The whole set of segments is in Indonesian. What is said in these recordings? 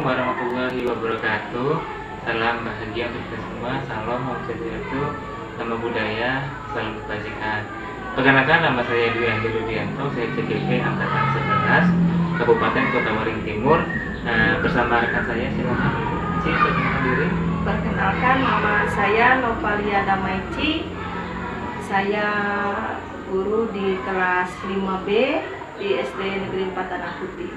Assalamualaikum warahmatullahi wabarakatuh. Salam bahagia untuk kita semua. Salam Om Swastiastu, nama budaya, salam kebajikan. Perkenalkan, nama saya Dwi Andi Rudianto, saya CGP Angkatan 11 Kabupaten Kota Waring Timur. Bersama rekan saya, silakan perkenalkan diri. Perkenalkan, nama saya Novalia Damaici. Saya guru di kelas 5B di SD Negeri 4 Tanah Putih.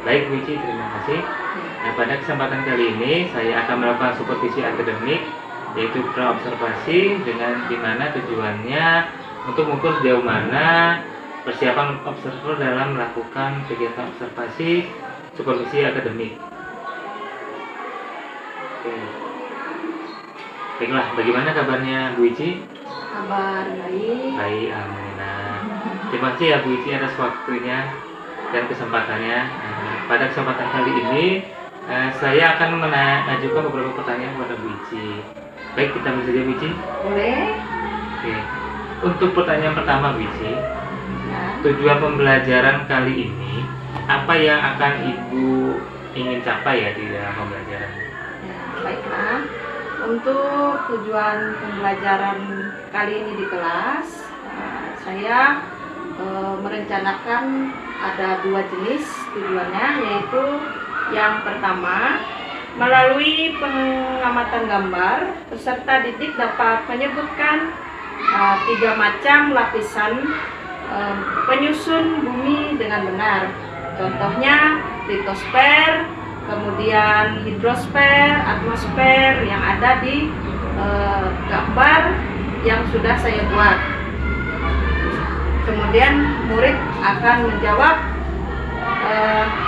Baik Bu Ici, terima kasih. Nah, pada kesempatan kali ini saya akan melakukan supervisi akademik, yaitu praobservasi, dengan dimana tujuannya untuk mengukur sejauh mana persiapan observer dalam melakukan kegiatan observasi supervisi akademik. Oke. Baiklah, bagaimana kabarnya Bu Ici? Kabar baik. Baik, alhamdulillah. Terima kasih ya Bu Ici atas waktunya dan kesempatannya. Pada kesempatan kali ini saya akan mengajukan beberapa pertanyaan kepada Bu Ici. Baik, kita mulai saja Bu Ici. Boleh? Oke. Untuk pertanyaan pertama Bu Ici, Ya. tujuan pembelajaran kali ini apa yang akan Ibu ingin capai ya di dalam pembelajaran? Ya, baiklah. Untuk tujuan pembelajaran kali ini di kelas, saya merencanakan ada 2 jenis tujuannya, yaitu yang pertama, melalui pengamatan gambar, peserta didik dapat menyebutkan 3 macam lapisan penyusun bumi dengan benar. Contohnya litosfer, kemudian hidrosfer, atmosfer yang ada di gambar yang sudah saya buat. Kemudian murid akan menjawab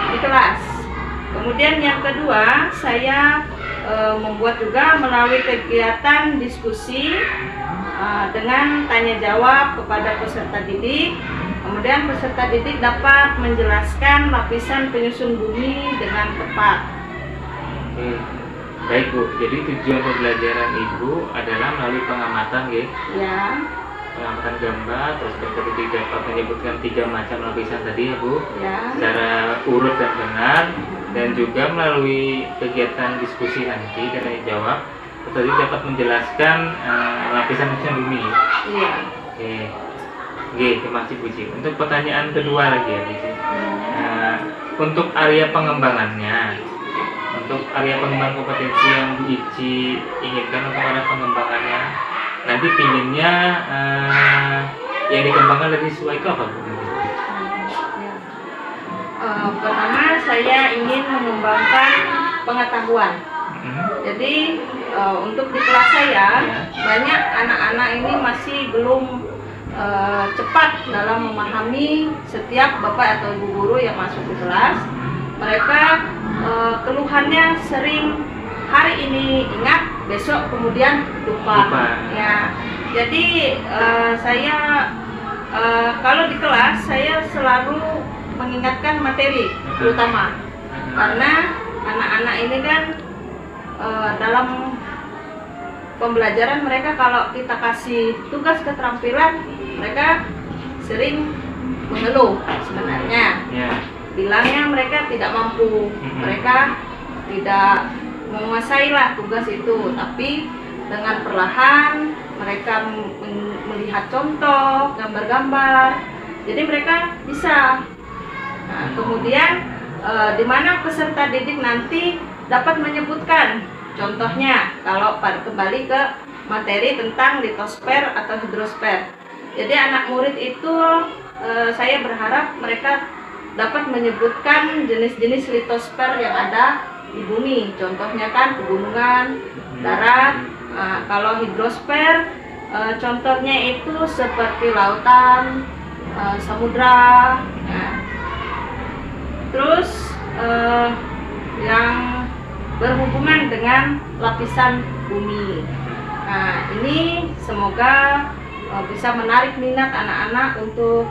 di kelas. Kemudian yang kedua, saya membuat juga melalui kegiatan diskusi dengan tanya jawab kepada peserta didik. Kemudian peserta didik dapat menjelaskan lapisan penyusun bumi dengan tepat. Baik Bu, jadi tujuan pembelajaran Ibu adalah melalui pengamatan Ya. pengamatan gambar, terus peserta didik dapat menyebutkan 3 macam lapisan tadi ya Bu, Ya. secara urut dan benar, dan juga melalui kegiatan diskusi nanti dan tanya jawab, peserta didik dapat menjelaskan lapisan bumi. Iya. Oke, terima kasih Bu Ici. Untuk pertanyaan kedua lagi ya Bu Ici. Untuk area pengembangannya, untuk area pengembangan kompetensi yang Bu Ici inginkan untuk area pengembangannya, nanti pinginnya yang dikembangkan lebih sesuai itu apa Bu? Ya. Pertama, saya ingin mengembangkan pengetahuan. Jadi untuk di kelas saya, banyak anak-anak ini masih belum cepat dalam memahami setiap bapak atau ibu guru yang masuk ke kelas. Mereka keluhannya sering hari ini ingat, besok kemudian lupa. Ya, jadi saya kalau di kelas saya selalu mengingatkan materi terutama, karena anak-anak ini kan dalam pembelajaran mereka, kalau kita kasih tugas keterampilan, mereka sering mengeluh sebenarnya. Bilangnya mereka tidak mampu, mereka tidak menguasai lah tugas itu. Tapi dengan perlahan mereka melihat contoh, gambar-gambar, jadi mereka bisa. Nah, kemudian di mana peserta didik nanti dapat menyebutkan contohnya, kalau kembali ke materi tentang litosfer atau hidrosfer. Jadi anak murid itu saya berharap mereka dapat menyebutkan jenis-jenis litosfer yang ada di bumi. Contohnya kan pegunungan, darat. Kalau hidrosfer contohnya itu seperti lautan, samudra. Terus yang berhubungan dengan lapisan bumi. Nah, ini semoga bisa menarik minat anak-anak untuk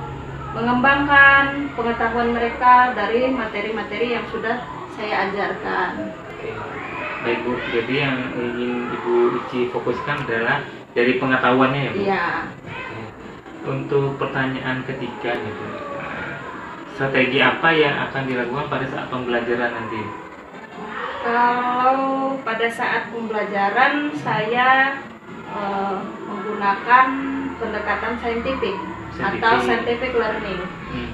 mengembangkan pengetahuan mereka dari materi-materi yang sudah saya ajarkan. Baik Bu, jadi yang ingin Ibu Ici fokuskan adalah dari pengetahuannya ya Bu? Iya. Untuk pertanyaan ketiga nih Bu, strategi apa yang akan dilakukan pada saat pembelajaran nanti? Kalau pada saat pembelajaran saya menggunakan pendekatan saintifik atau scientific learning.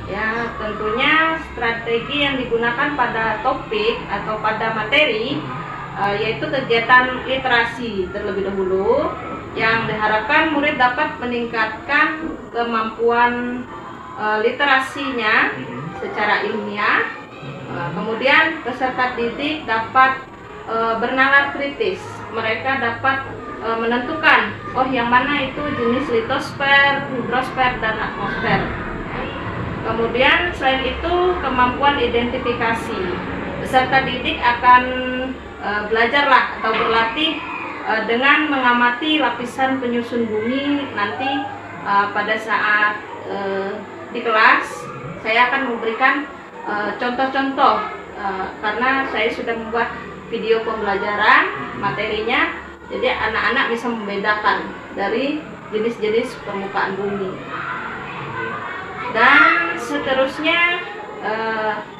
Ya, tentunya strategi yang digunakan pada topik atau pada materi yaitu kegiatan literasi terlebih dahulu, yang diharapkan murid dapat meningkatkan kemampuan literasinya secara ilmiah. Kemudian peserta didik dapat bernalar kritis. Mereka dapat menentukan yang mana itu jenis litosfer, hidrosfer, dan atmosfer. Kemudian selain itu kemampuan identifikasi. Peserta didik akan belajarlah atau berlatih dengan mengamati lapisan penyusun bumi. Nanti pada saat di kelas saya akan memberikan contoh-contoh karena saya sudah membuat video pembelajaran materinya, jadi anak-anak bisa membedakan dari jenis-jenis permukaan bumi. Dan seterusnya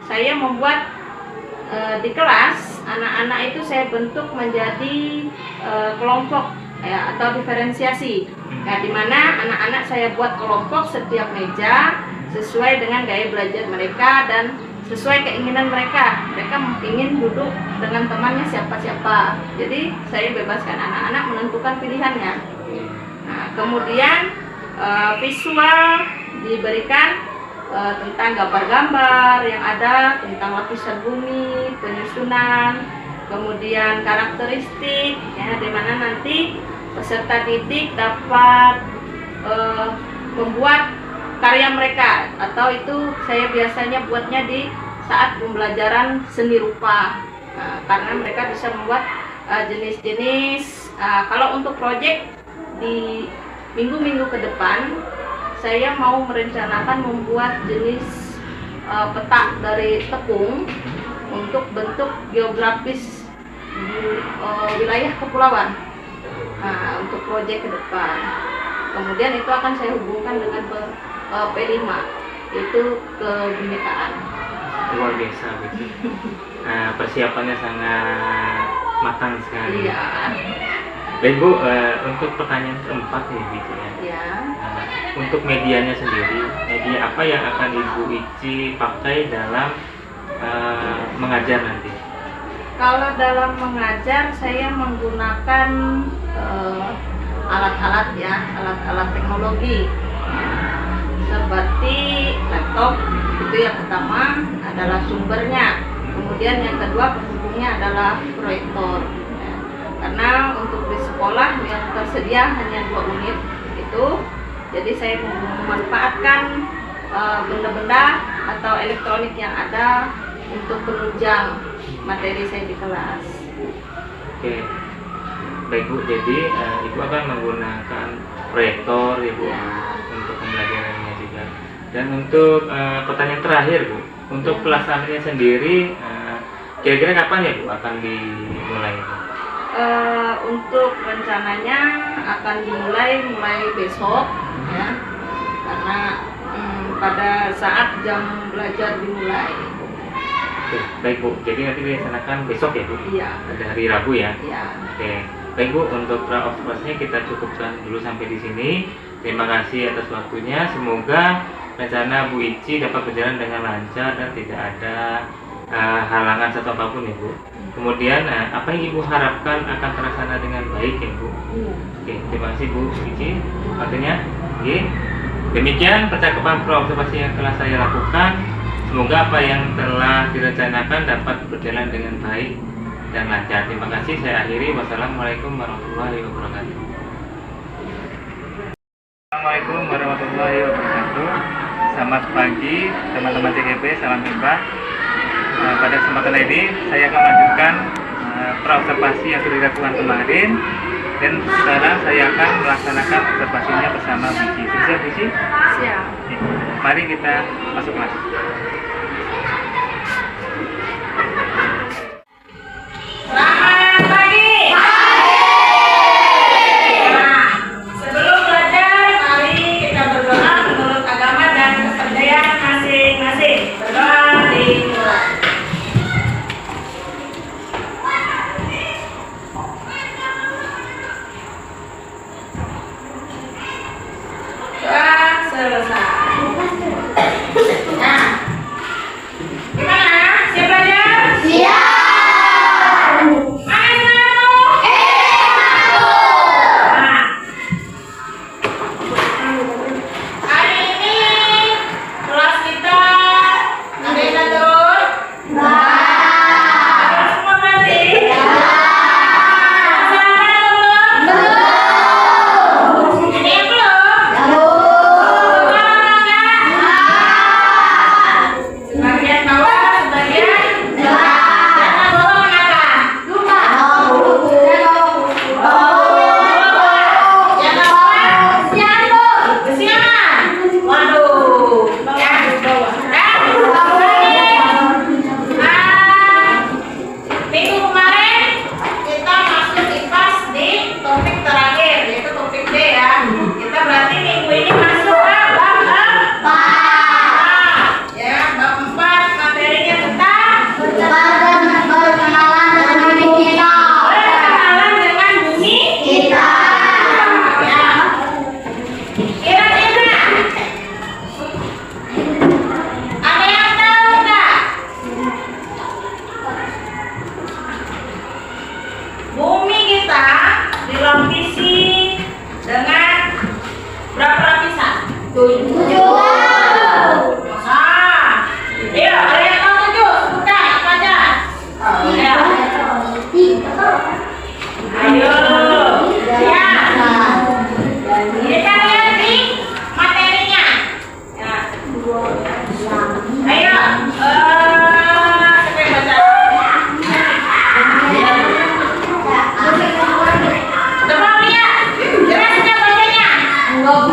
saya membuat di kelas anak-anak itu saya bentuk menjadi kelompok ya, atau diferensiasi. Nah, di mana anak-anak saya buat kelompok setiap meja sesuai dengan gaya belajar mereka dan sesuai keinginan mereka. Mereka ingin duduk dengan temannya siapa-siapa. Jadi saya bebaskan anak-anak menentukan pilihannya. Nah, kemudian visual diberikan tentang gambar-gambar yang ada tentang lapisan bumi, penyusunan, kemudian karakteristik, ya, di mana nanti peserta didik dapat membuat karya mereka, atau itu saya biasanya buatnya di saat pembelajaran seni rupa. Karena mereka bisa membuat jenis-jenis. Kalau untuk proyek di minggu-minggu ke depan, saya mau merencanakan membuat jenis peta dari tepung untuk bentuk geografis di wilayah kepulauan. Untuk proyek ke depan. Kemudian itu akan saya hubungkan dengan P5, yaitu kebinekaan. Luar biasa begitu. Persiapannya sangat matang sekali. Iya. Baik Bu, untuk pertanyaan keempat nih gitu ya. Ya. Untuk medianya sendiri, media apa yang akan Ibu Ici pakai dalam mengajar nanti? Kalau dalam mengajar saya menggunakan alat-alat ya, alat-alat teknologi seperti laptop. Itu yang pertama adalah sumbernya. Kemudian yang kedua penghubungnya adalah proyektor. Ya. Karena untuk di sekolah yang tersedia hanya 2 unit itu, jadi saya memanfaatkan benda-benda atau elektronik yang ada untuk penunjang materi saya di kelas. Oke, baik Bu. Jadi Ibu akan menggunakan proyektor ya Bu, untuk pembelajarannya juga. Dan untuk pertanyaan terakhir Bu, untuk pelaksanaannya sendiri, kira-kira kapan ya Bu akan dimulai? Untuk rencananya akan dimulai besok ya, karena pada saat jam belajar dimulai. Oke, baik Bu. Jadi nanti dilaksanakan besok ya Bu? Iya. Pada hari Rabu ya? Iya. Oke, baik Bu. Untuk pra-observasinya kita cukupkan dulu sampai di sini. Terima kasih atas waktunya. Semoga rencana Bu Ici dapat berjalan dengan lancar dan tidak ada halangan satu apapun ya Bu. Kemudian apa yang Ibu harapkan akan terlaksana dengan baik ya Bu? Oke, terima kasih Bu Ici. Waktunya. Oke. Demikian percakapan pra-observasi yang telah saya lakukan. Semoga apa yang telah direncanakan dapat berjalan dengan baik dan lancar. Terima kasih. Saya akhiri. Wassalamualaikum warahmatullahi wabarakatuh. Assalamualaikum warahmatullahi wabarakatuh. Selamat pagi teman-teman CGP. Salam hebat. Pada kesempatan ini saya akan melanjutkan pra-observasi yang sudah dilakukan kemarin, dan sekarang saya akan melaksanakan observasinya bersama Bu Ici. Siap Bu Ici? Siap. Mari kita masuk kelas. Selamat pagi. Nah, sebelum belajar, mari kita berdoa menurut agama dan kepercayaan masing-masing. Berdoa dimulai. dilapisi dengan berapa lapisan? 7. Masa? Ayo, ada yang tahu 7? Sebutkan apa aja? Ayo. Ayo. Ya. Ini kan lihat nih materinya. Ya. Ayo. Siapa yang baca? Coba lihat. Jelas nggak bacanya? Jelas.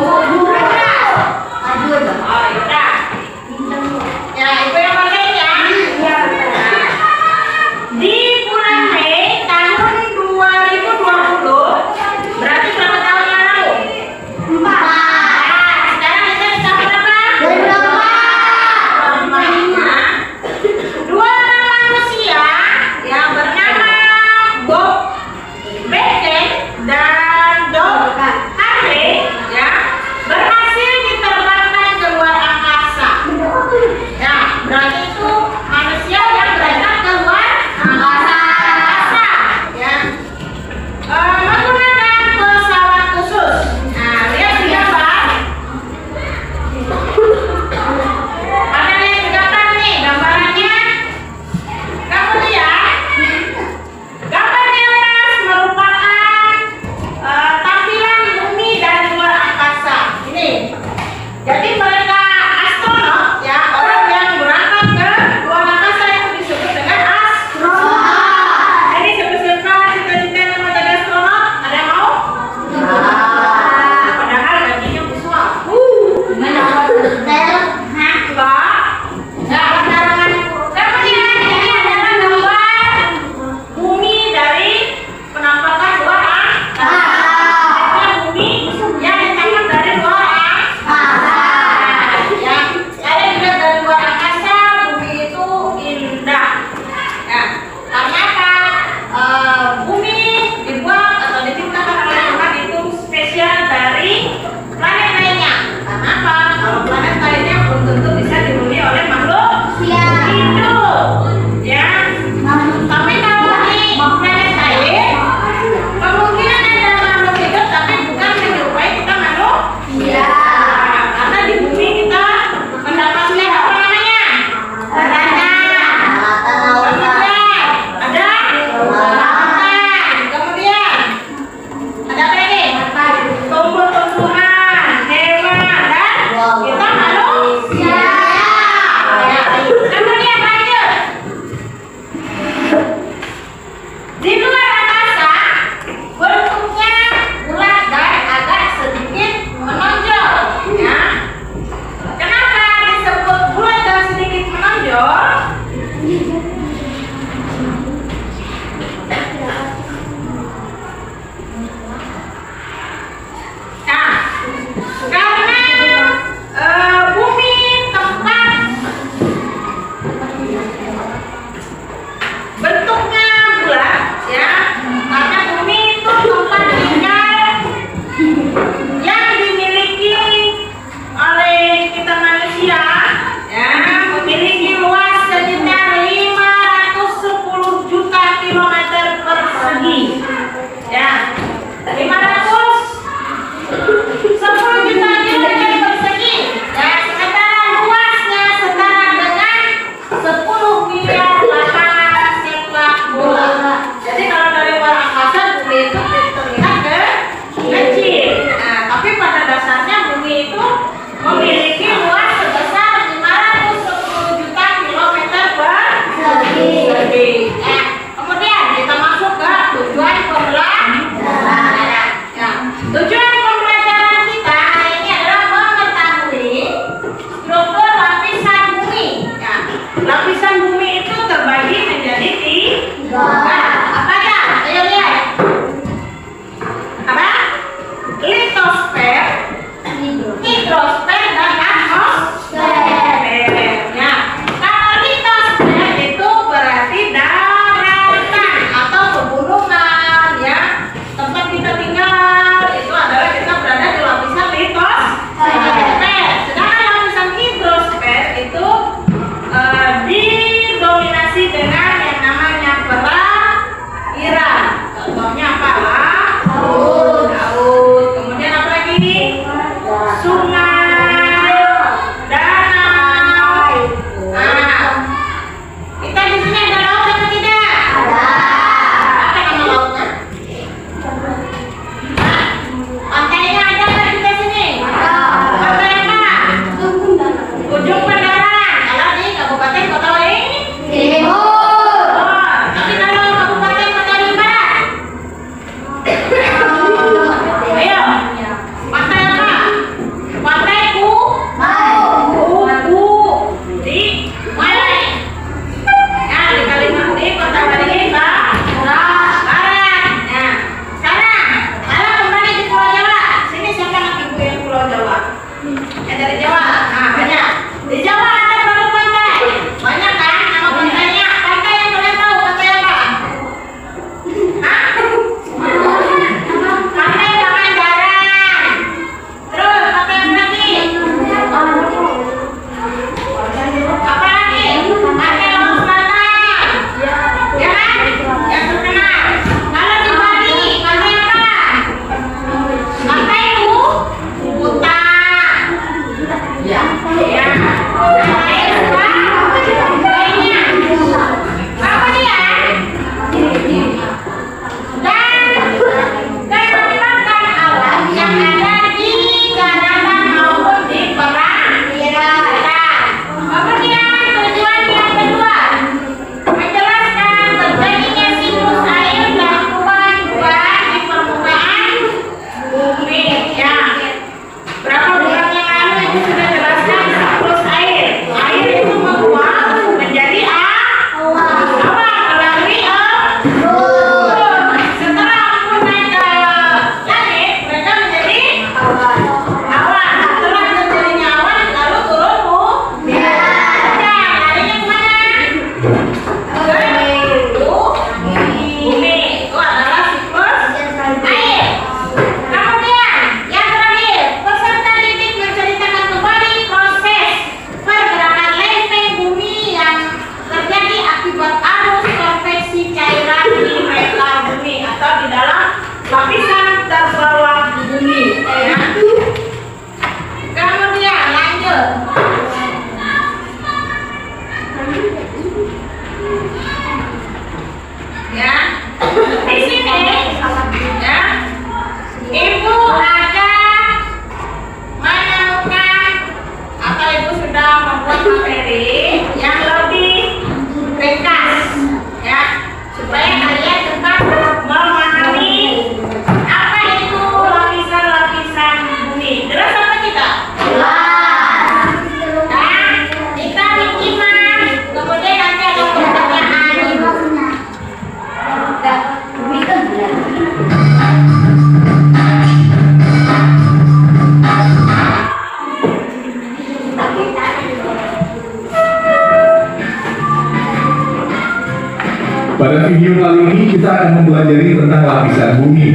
Pada video kali ini kita akan mempelajari tentang lapisan bumi.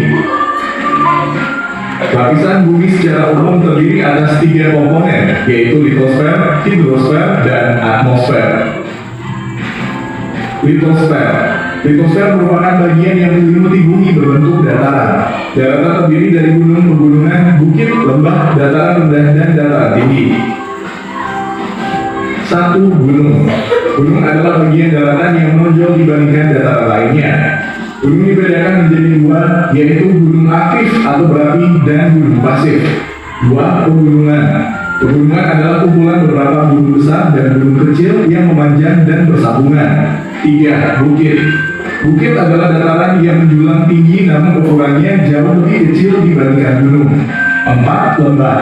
Lapisan bumi secara umum terdiri atas 3 komponen, yaitu litosfer, hidrosfer, dan atmosfer. Litosfer. Litosfer merupakan bagian yang menyelimuti bumi berbentuk dataran. Daratan terdiri dari gunung, pegunungan, bukit, lembah, dataran rendah, dan dataran tinggi. 1. Gunung. Gunung adalah bagian daratan yang menonjol dibandingkan dataran lainnya. Gunung dibedakan menjadi 2, yaitu gunung aktif atau berapi dan gunung pasif. 2. Pegunungan. Pegunungan adalah kumpulan beberapa gunung besar dan gunung kecil yang memanjang dan bersambungan. 3. Bukit. Bukit adalah dataran yang menjulang tinggi namun ukurannya jauh lebih kecil dibandingkan gunung. 4. Lembah.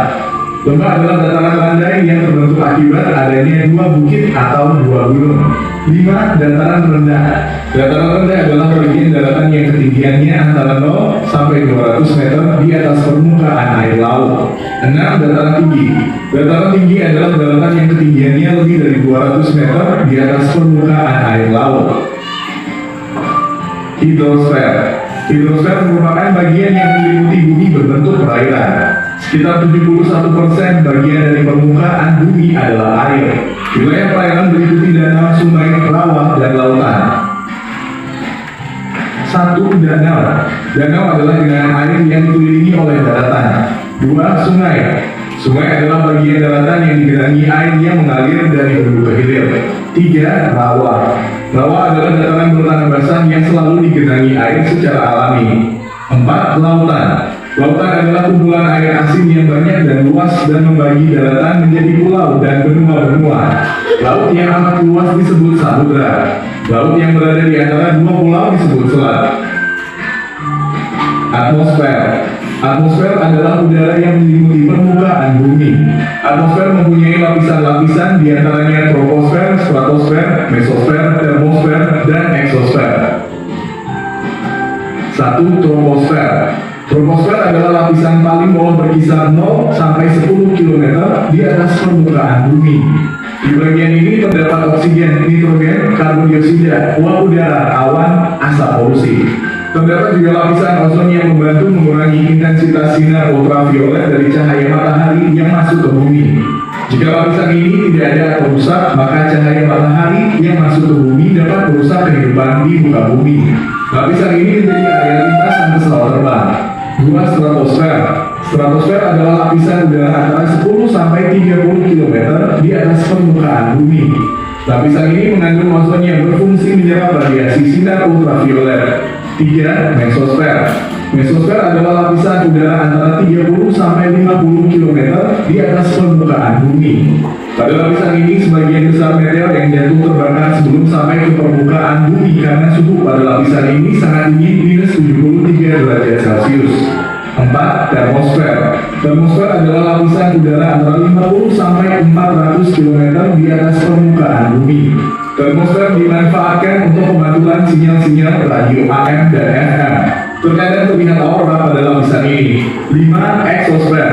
Lembah adalah dataran landai yang terbentuk akibat adanya 2 bukit atau 2 gunung. 5. Dataran rendah. Dataran rendah adalah bagian daratan yang ketinggiannya antara 0 sampai 200 meter di atas permukaan air laut. 6. Dataran tinggi. Dataran tinggi adalah daratan yang ketinggiannya lebih dari 200 meter di atas permukaan air laut. Hidrosfer. Hidrosfer merupakan bagian yang menyelimuti bumi berbentuk perairan. Sekitar 71% bagian dari permukaan bumi adalah air. Wilayah perairan meliputi danau, sungai, rawa, dan lautan. 1. Danau. Danau adalah genangan air yang dikelilingi oleh daratan. 2. Sungai. Sungai adalah bagian daratan yang digenangi air yang mengalir dari hulu ke hilir. 3. Rawa. Rawa adalah dataran bertanah basah yang selalu digenangi air secara alami. 4. Lautan. Lautan adalah kumpulan air asin yang banyak dan luas dan membagi daratan menjadi pulau dan benua-benua. Laut yang amat luas disebut samudra. Laut yang berada di antara 2 pulau disebut selat. Atmosfer. Atmosfer adalah udara yang menyelimuti permukaan bumi. Atmosfer mempunyai lapisan-lapisan diantaranya troposfer, stratosfer, mesosfer, termosfer, dan eksosfer. 1. Troposfer. Troposfer adalah lapisan paling bawah berkisar 0 sampai 10 km di atas permukaan bumi. Di bagian ini terdapat oksigen, nitrogen, karbon dioksida, uap udara, awan, asap polusi. Terdapat juga lapisan ozon yang membantu mengurangi intensitas sinar ultraviolet dari cahaya matahari yang masuk ke bumi. Jika lapisan ini tidak ada atau rusak, maka cahaya matahari yang masuk ke bumi dapat merusak kehidupan di muka bumi. Lapisan ini menjadi area lintas dan pesawat terbang. 2. Stratosfer. Stratosfer adalah lapisan udara antara 10 sampai 30 km di atas permukaan bumi. Lapisan ini mengandung ozon yang berfungsi menyerap radiasi sinar ultraviolet. 3. Mesosfer. Mesosfer adalah lapisan udara antara 30 sampai 50 km di atas permukaan bumi. Pada lapisan ini sebagian besar meteor yang jatuh terbakar sebelum sampai ke permukaan bumi karena suhu pada lapisan ini sangat dingin -73 derajat Celcius. 4. Termosfer. Termosfer adalah lapisan udara antara 50 sampai 400 km di atas permukaan bumi. Termosfer dimanfaatkan untuk pemantauan sinyal-sinyal radio AM dan FM. Terkadang terlihat aurora pada lapisan ini. 5. Eksosfer.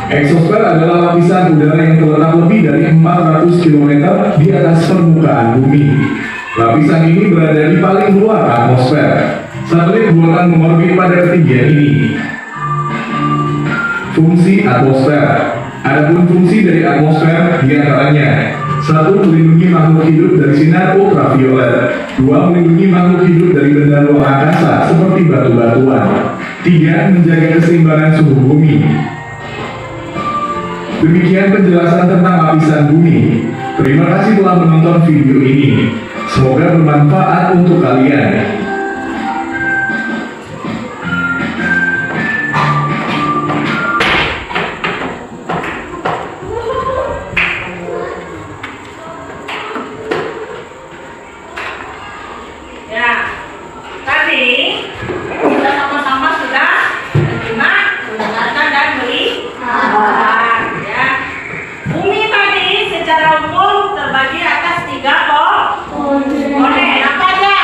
Eksosfer adalah lapisan udara yang terletak lebih dari 400 km di atas permukaan bumi. Lapisan ini berada di paling luar atmosfer. Satelit buatan mengorbit pada ketinggian ini. Fungsi atmosfer. Adapun fungsi dari atmosfer diantaranya: 1. Melindungi makhluk hidup dari sinar ultraviolet. 2. Melindungi makhluk hidup dari benda luar angkasa seperti batu-batuan. 3. Menjaga keseimbangan suhu bumi. Demikian penjelasan tentang lapisan bumi. Terima kasih telah menonton video ini. Semoga bermanfaat untuk kalian. Kita sama-sama sudah menyimak, mendengarkan dan melihat ya. Bumi tadi secara umum terbagi atas 3 komponen. Apa aja?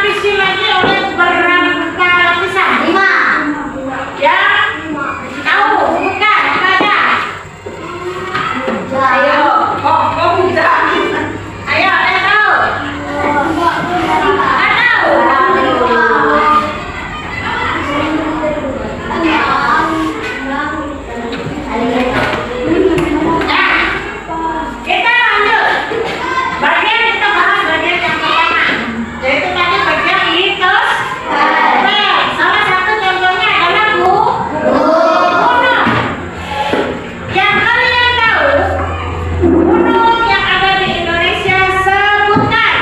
dilapisi lagi oleh berapa lapisan? 5. Yang tahu bukan apa aja? Ayo, kok bisa? Ayo, ada tahu? Nggak tahu. Kita lanjut. Kita bahas bagian yang pertama, yaitu tadi bagian litos. Salah satu contohnya adalah gunung. Yang kalian tahu, gunung yang ada di Indonesia sebutkan.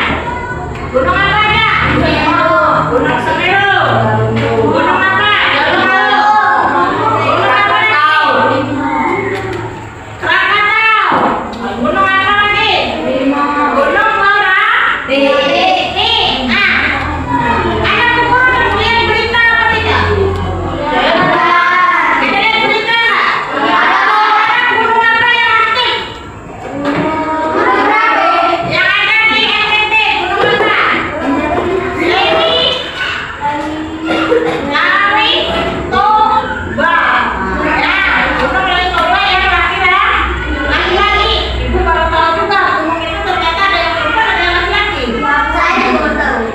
Gunung apa aja? Gunung Semeru. Gunung apa? Gunung apa lagi? Krakatau. Gunung apa lagi? Gunung Merapi. Ada gunung yang berita apa tidak? Ada yang berita nggak? Gunung apa yang aktif? Yang ada di NTT, gunung apa? Lemi, Lari, Toba. Ya, gunung Lari Toba yang laki-laki. Ibu baru tahu juga gunung itu ternyata ada yang perempuan, ada yang laki-laki.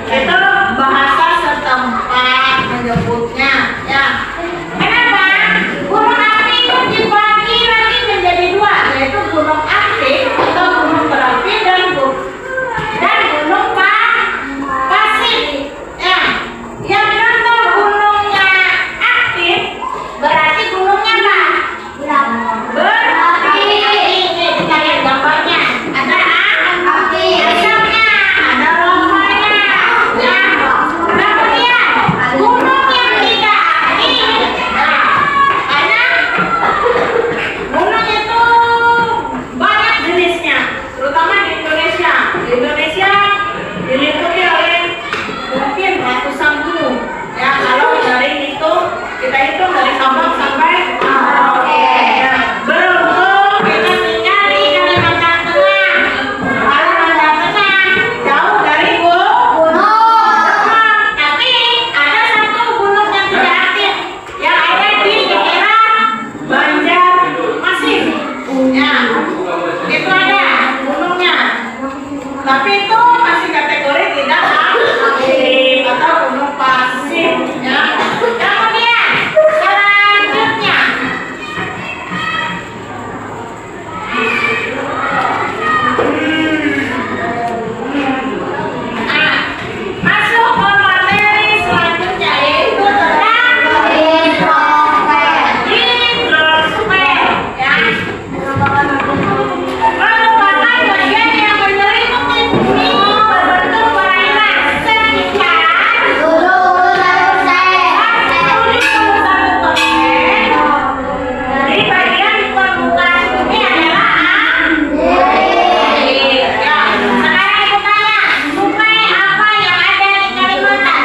Itu bahasa setempat menyebutnya. Ya. Kenapa? Gunung api itu dibagi lagi menjadi 2, yaitu gunung aktif atau gunung berapi dan gunung pasif. Ya. Yang contoh gunungnya aktif berarti gunungnya apa? Berapi. Ini kita lihat gambarnya. Ada asapnya, ada lavanya. Ya. Kemudian gunung yang tidak aktif. Nah, karena gunung itu banyak jenisnya, terutama di Indonesia. Di Indonesia diliputi oleh mungkin ratusan gunung. Ya, kalau dari itu kita hitung dari Sabang sampai Merauke. Ya, beruntung kita tinggal di Kalimantan Tengah. Kalimantan Tengah jauh dari gunung. Tapi ada satu gunung yang tidak aktif yang ada di daerah Banjarmasin. Ya, itu ada gunungnya. Tapi itu masih kategori tidak aktif atau gunung pasif. Ya. Kemudian selanjutnya masuk ke materi selanjutnya, yaitu tentang hidrosfer. Ya. Merupakan bagian yang menyelimuti bumi berbentuk perairan sekitar 71%. Di bagian permukaan bumi adalah air. Ya, sekarang ibu tanya, sungai apa yang ada di Kalimantan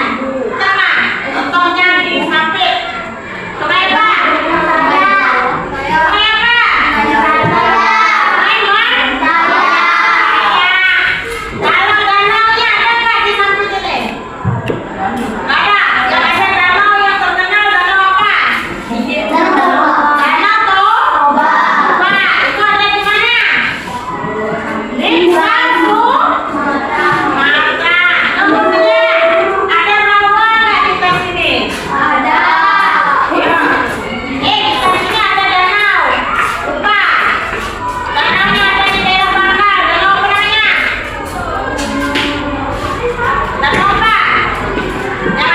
Tengah? Contohnya di samping. Sungai apa? Sungai apa? Sungai Mandaya. Kalau danaunya ada nggak di samping ini? Nggak ada. Yang ada danau yang terkenal danau apa? Danau Toba. Itu ada di mana? Di Sumatera. Kemudian ada rawa nggak di tas ini? Ada. Ya. Di tas ini ada danau. Lupa. Danaunya ada di daerah Bangka. Danau Penanya. Danau apa? Yang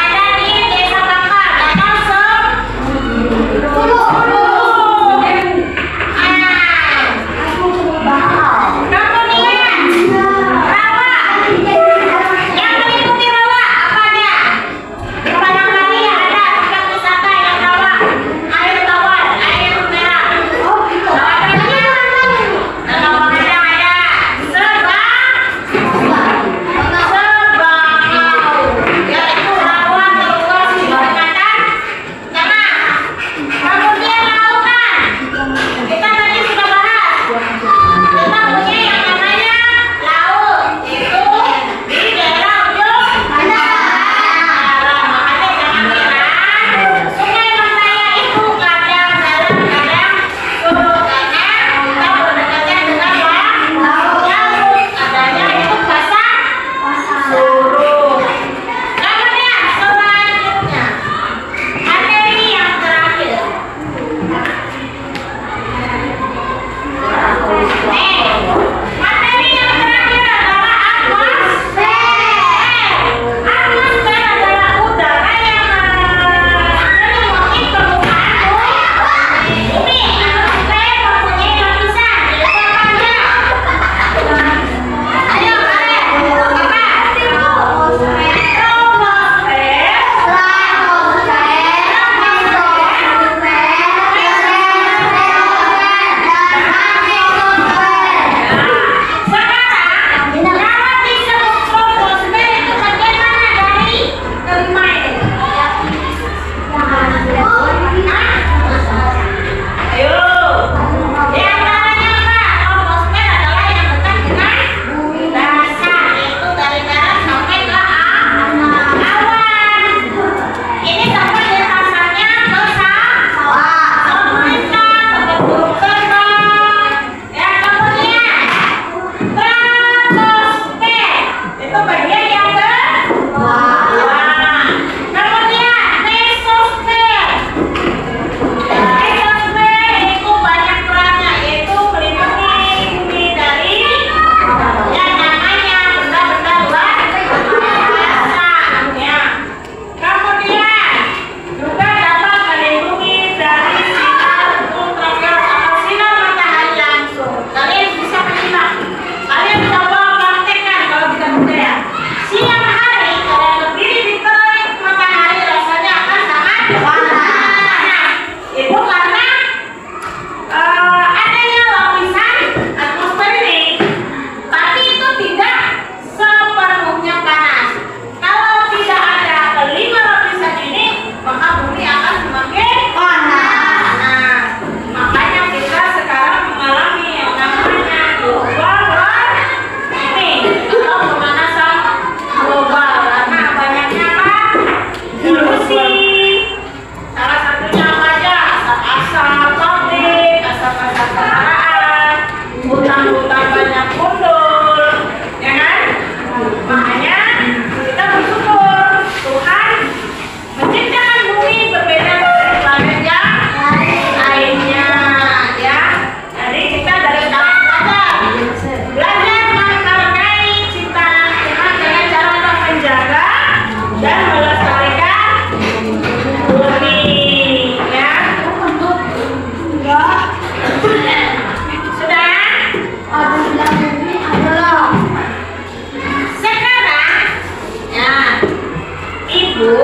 Ibu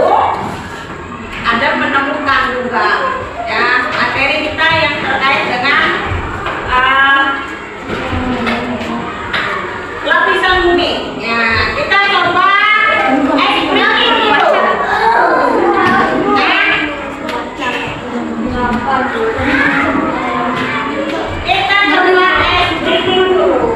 ada menemukan juga ya materi kita yang terkait dengan lapisan bumi. Ya, kita coba ekspresi dulu. Kita coba ekspresi dulu.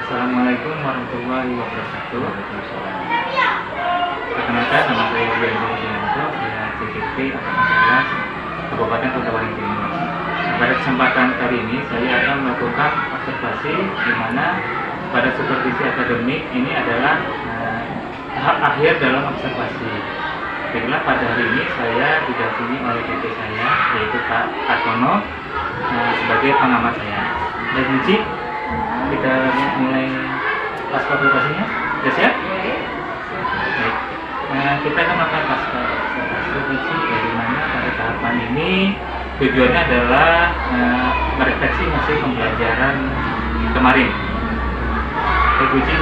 Assalamualaikum warahmatullahi wabarakatuh. Perkenalkan, nama saya Budi Yanto, saya CCP Angkatan 11 Kabupaten Kota Waringin Timur. Pada kesempatan kali ini saya akan melakukan observasi di mana pada supervisi akademik ini adalah tahap akhir dalam observasi. Baiklah, pada hari ini saya didampingi oleh PT saya, yaitu Pak Atono, sebagai pengamat saya. Dan Bunci, kita mulai pasca observasinya. Sudah siap? Baik. Kita akan melakukan pasca observasi bagaimana pada tahapan ini tujuannya adalah merefleksi hasil pembelajaran kemarin. Baik Bunci,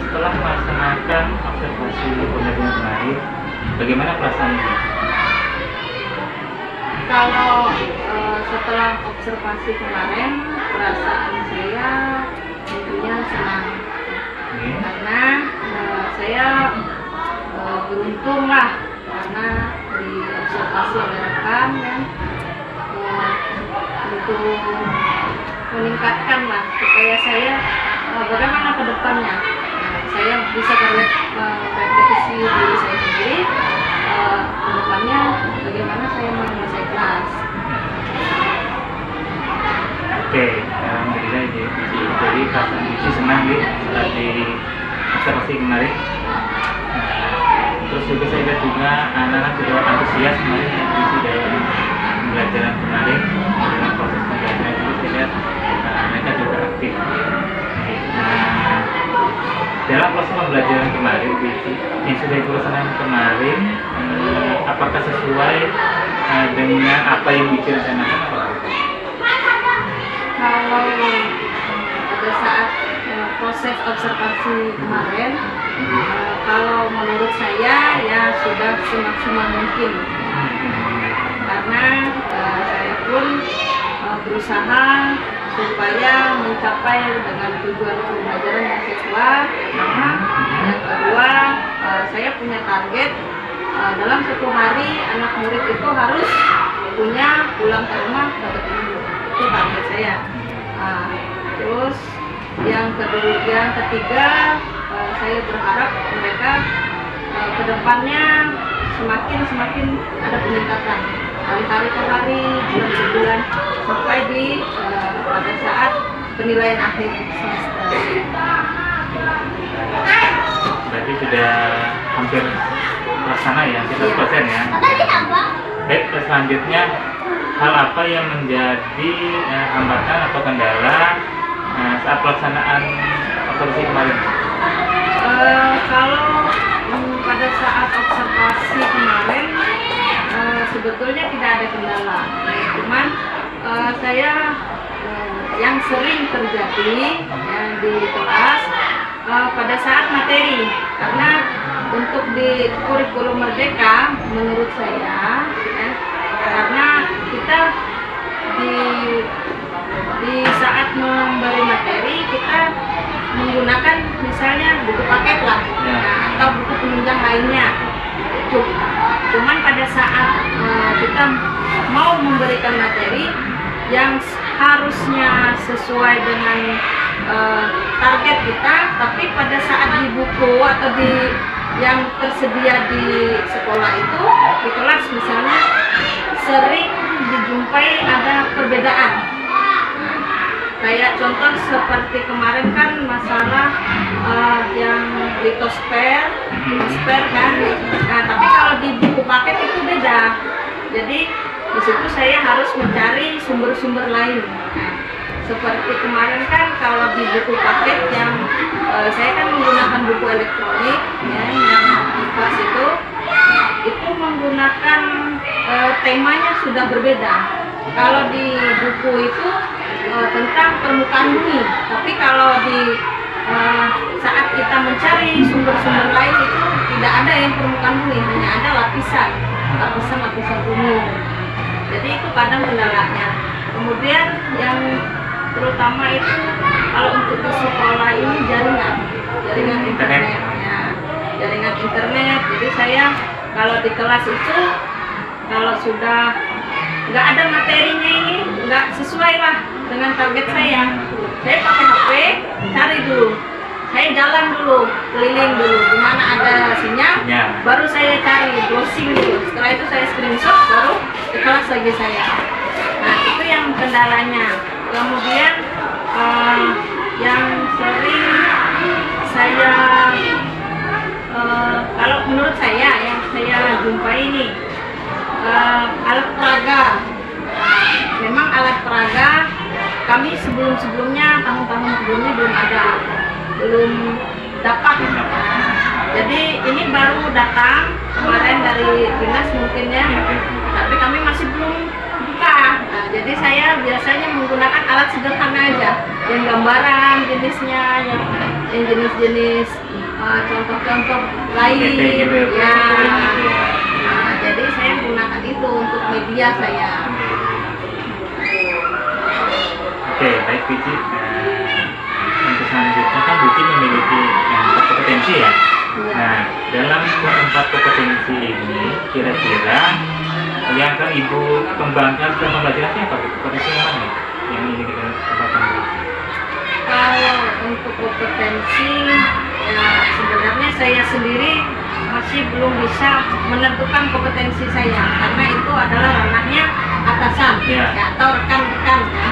setelah melaksanakan observasi pembelajaran kemarin, bagaimana perasaan ini? Kalau setelah observasi kemarin, perasaan saya tentunya senang karena saya beruntung lah karena di observasi ada rekan dan untuk meningkatkan lah supaya saya bagaimana ke depannya saya bisa berefleksi observasi kemarin. Terus juga saya lihat juga anak-anak sudah antusias kemarin yang diisi dalam pembelajaran kemarin, dalam proses pembelajaran itu saya lihat mereka juga aktif. Nah, dalam proses pembelajaran kemarin yang sudah dilaksanakan kemarin, apakah sesuai dengan apa yang direncanakan atau apa? Kalau pada saat proses observasi kemarin, kalau menurut saya ya sudah semaksimal mungkin, karena saya pun berusaha supaya mencapai dengan tujuan pembelajaran yang sesuai. Pertama, yang kedua, saya punya target dalam satu hari anak murid itu harus punya pulang ke rumah dapat ilmu. Itu target saya. Terus yang ketiga, saya berharap mereka kedepannya semakin ada peningkatan hari ke hari, bulan ke bulan, sampai di pada saat penilaian akhir semester. Berarti sudah hampir terlaksana ya, 100% ya. Baik, selanjutnya hal apa yang menjadi hambatan atau kendala saat pelaksanaan observasi kemarin? Kalau pada saat observasi kemarin sebetulnya tidak ada kendala, cuman saya yang sering terjadi ya, di kelas pada saat materi, karena untuk di kurikulum Merdeka menurut saya ya, karena kita di saat memberi materi kita menggunakan misalnya buku paket lah ya, atau buku penunjang lainnya. Cuman pada saat kita mau memberikan materi yang harusnya sesuai dengan target kita, tapi pada saat di buku atau di yang tersedia di sekolah itu, di kelas misalnya, sering dijumpai ada perbedaan. Kayak contoh seperti kemarin kan masalah yang litosfer kan. Nah, tapi kalau di buku paket itu beda. Jadi di situ saya harus mencari sumber-sumber lain. Seperti kemarin kan kalau di buku paket yang saya kan menggunakan buku elektronik ya, yang di kelas itu menggunakan temanya sudah berbeda. Kalau di buku itu tentang permukaan bumi, tapi kalau di saat kita mencari sumber-sumber lain itu tidak ada yang permukaan bumi, hanya ada lapisan bumi. Jadi itu kadang kendalanya. Kemudian yang terutama itu kalau untuk di sekolah ini jaringan internet ya, jaringan internet. Jadi saya kalau di kelas itu kalau sudah nggak ada materinya ini nggak sesuai lah dengan target saya pakai HP cari dulu, saya jalan dulu, keliling dulu di mana ada sinyal ya. Baru saya cari browsing dulu, setelah itu saya screenshot, baru ke kelas lagi saya. Nah itu yang kendalanya. Kemudian yang sering saya kalau menurut saya yang saya jumpai ini alat peraga. Memang alat peraga kami sebelumnya tahun-tahun sebelumnya belum dapat. Jadi ini baru datang kemarin dari dinas mungkin ya, tapi kami masih belum buka. Nah, jadi saya biasanya menggunakan alat sederhana aja, yang gambaran jenisnya, yang jenis-jenis contoh-contoh lain ya. Nah, jadi saya menggunakan itu untuk media saya. Oke, baik Bici. Untuk selanjutnya kan Bici memiliki 4 kompetensi ya. Nah, dalam 4 kompetensi ini kira-kira yang akan Ibu kembangkan selama pembelajarannya apa? Kompetensi yang mana yang ini kita kembangkan? Kalau untuk kompetensi ya sebenarnya saya sendiri masih belum bisa menentukan kompetensi saya, karena itu adalah ranahnya atasan ya, atau rekan-rekan ya.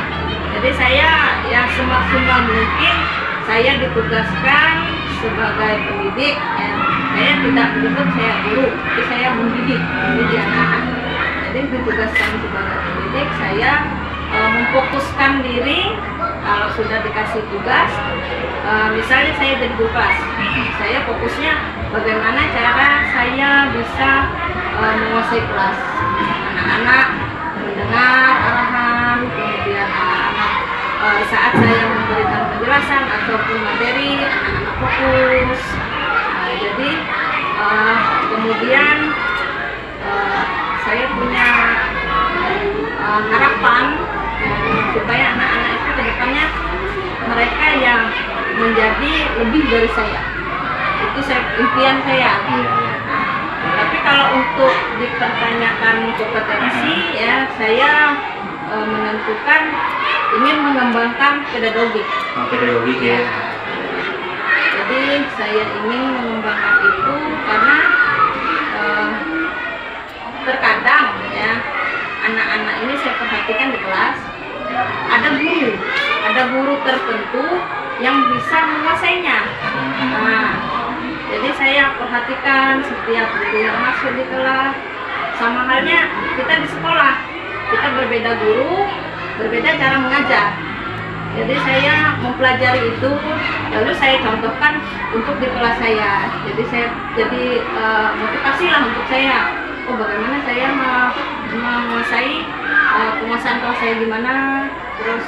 Jadi saya yang semaksimal mungkin saya ditugaskan sebagai pendidik, ya, saya tidak menyebut saya guru, tapi saya mendidik anak-anak. Jadi tugas kami sebagai pendidik, saya memfokuskan diri. Kalau sudah dikasih tugas, misalnya saya jadi guru kelas, saya fokusnya bagaimana cara saya bisa menguasai kelas. Anak-anak mendengar arahan, kemudian anak-anak saat saya memberikan penjelasan ataupun materi, anak-anak fokus. Jadi kemudian saya punya harapan supaya anak-anak itu ke depannya mereka yang menjadi lebih dari saya. Itu impian saya. Tapi kalau untuk dipertanyakan kompetensi, ya saya menentukan ingin mengembangkan pedagogi. Pedagogi ya. Jadi saya ingin mengembangkan itu karena terkadang ya anak-anak ini saya perhatikan di kelas ada guru tertentu yang bisa menguasainya. Nah, jadi saya perhatikan setiap guru yang masuk di kelas, sama halnya kita di sekolah, kita berbeda guru, berbeda cara mengajar. Jadi saya mempelajari itu, lalu saya contohkan untuk di kelas saya. Jadi saya motivasi lah untuk saya. Oh, bagaimana saya menguasai penguasaan kelas saya gimana, terus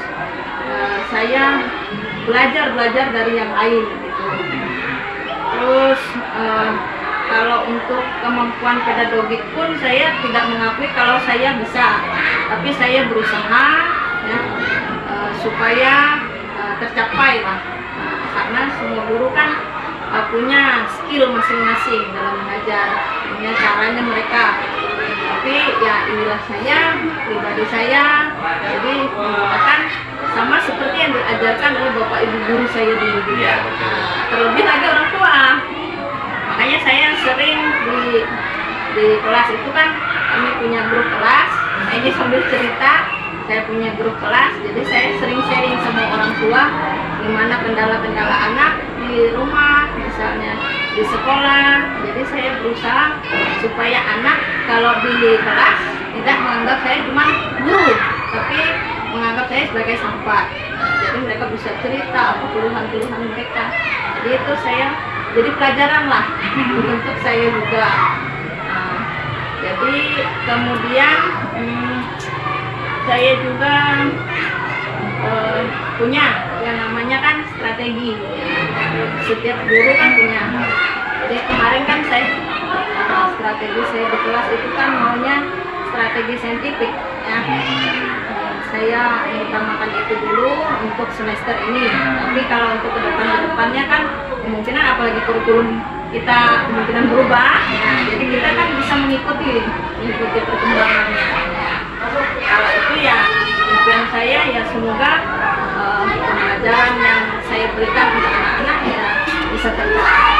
saya belajar dari yang lain gitu. Terus kalau untuk kemampuan pedagogik pun saya tidak mengakui kalau saya bisa, tapi saya berusaha ya, supaya tercapai lah. Karena semua guru kan punya skill masing-masing dalam mengajar, punya caranya mereka. Tapi ya inilah saya, pribadi saya, jadi menggunakan sama seperti yang diajarkan oleh bapak ibu guru saya dulu juga. Terlebih lagi orang tua. Makanya saya sering di kelas itu kan kami punya grup kelas. Ini sambil cerita, saya punya grup kelas, jadi saya sering sharing sama orang tua gimana kendala-kendala anak di rumah, misalnya di sekolah. Jadi saya berusaha supaya anak kalau di kelas tidak menganggap saya cuma guru, tapi menganggap saya sebagai sahabat. Jadi mereka bisa cerita apa keluhan-keluhan mereka. Jadi itu saya jadi pelajaran lah untuk saya juga. Jadi kemudian saya juga punya yang namanya kan strategi. Setiap guru kan punya. Jadi kemarin kan saya strategi saya di kelas itu kan maunya strategi saintifik ya. Saya mengutamakan itu dulu untuk semester ini. Tapi kalau untuk kedepannya kan kemungkinan apalagi kurikulum kita kemungkinan berubah. Nah, jadi kita kan bisa mengikuti perkembangannya. Ya. Kalau itu ya impian saya ya semoga pembelajaran yang saya berikan untuk anak-anak ya bisa tercapai.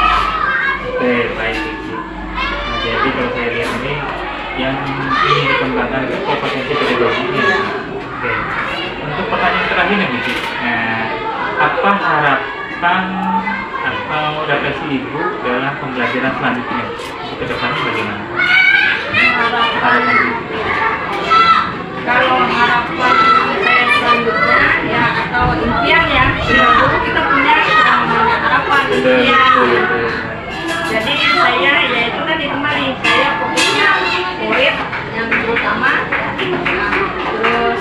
Oke, baik Cici. Nah, jadi kalau saya lihat ini yang ingin dikembangkan itu kompetensi pedagoginya. Oke. Untuk pertanyaan terakhir nih Cici. Nah, apa harapan atau refleksi Ibu dalam pembelajaran selanjutnya? Ke depannya bagaimana? Kalau harapan saya selanjutnya ya atau impian ya, dulu kita punya namanya harapan impian. Jadi saya ya itu tadi kembali saya fokusnya murid yang terutama. Nah, terus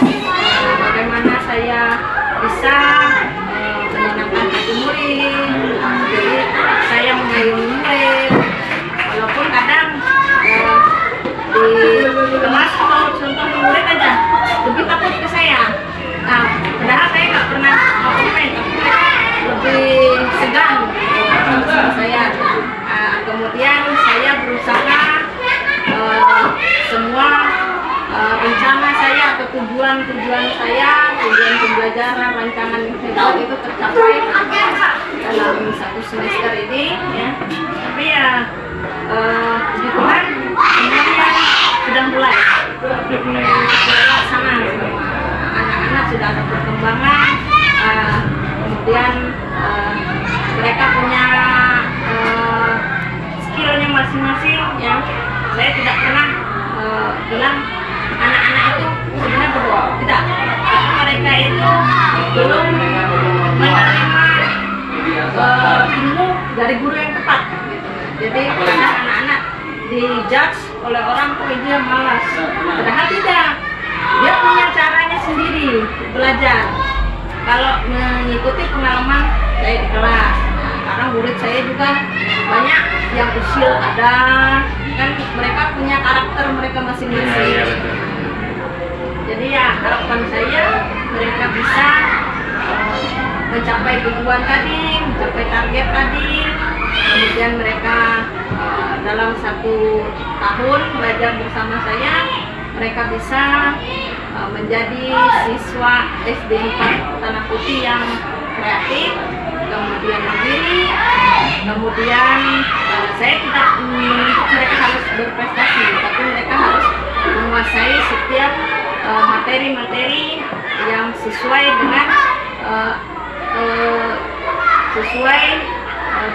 bagaimana saya bisa menyenangkan hati murid. Jadi saya mengayomi murid, walaupun kadang di kelas atau contoh murid aja lebih takut ke saya. Nah, padahal saya nggak pernah komen, lebih segan sama saya. Kemudian saya berusaha semua rencana saya atau tujuan saya, tujuan pembelajaran, rancangan yang saya buat itu tercapai dalam satu semester ini ya. Tapi ya puji Tuhan semuanya sudah mulai terlaksana semua. Anak-anak sudah ada perkembangan, kemudian mereka punya masing-masing yang saya tidak pernah bilang anak-anak itu sebenarnya berbohong, tidak, karena mereka itu belum menerima ilmu dari guru yang tepat. Jadi kadang anak-anak dijudge oleh orang, oh dia malas, padahal tidak, dia punya caranya sendiri belajar. Kalau mengikuti pengalaman saya di kelas, karena murid saya juga banyak yang usil, ada kan mereka punya karakter mereka masing-masing. Iya, betul. Jadi ya harapan saya mereka bisa mencapai tujuan tadi, mencapai target tadi. Kemudian mereka dalam 1 tahun belajar bersama saya, mereka bisa menjadi siswa SD 4 Tanah Putih yang kreatif, kemudian mandiri, kemudian saya tidak menuntut mereka harus berprestasi, tapi mereka harus menguasai setiap materi-materi yang sesuai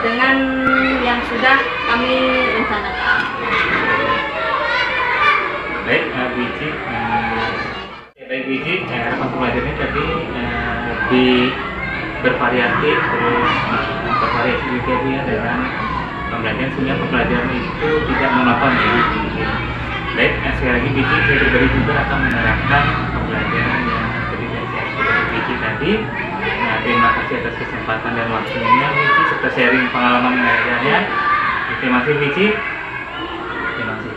dengan yang sudah kami rencanakan. Baik, Bu Ici, baik Bu Ici, harapan pembelajarannya tadi lebih bervariatif, terus bervariasi juga Bu ya dengan pembelajaran, sehingga pembelajaran itu tidak monoton ya. Baik, sekali lagi Bu Ici, saya pribadi juga akan menerapkan pembelajaran yang berdasarkan seperti Bu Ici tadi. Nah, terima kasih atas kesempatan dan waktunya Bu Ici serta sharing pengalaman mengajarnya. Terima kasih Bu Ici. Terima kasih.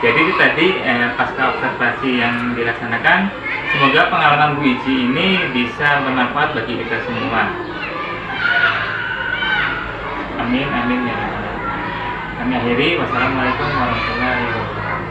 Jadi itu tadi pasca observasi yang dilaksanakan, semoga pengalaman Bu Ici ini bisa bermanfaat bagi kita semua. Amin, amin ya. Kami akhiri. Wassalamualaikum warahmatullahi wabarakatuh.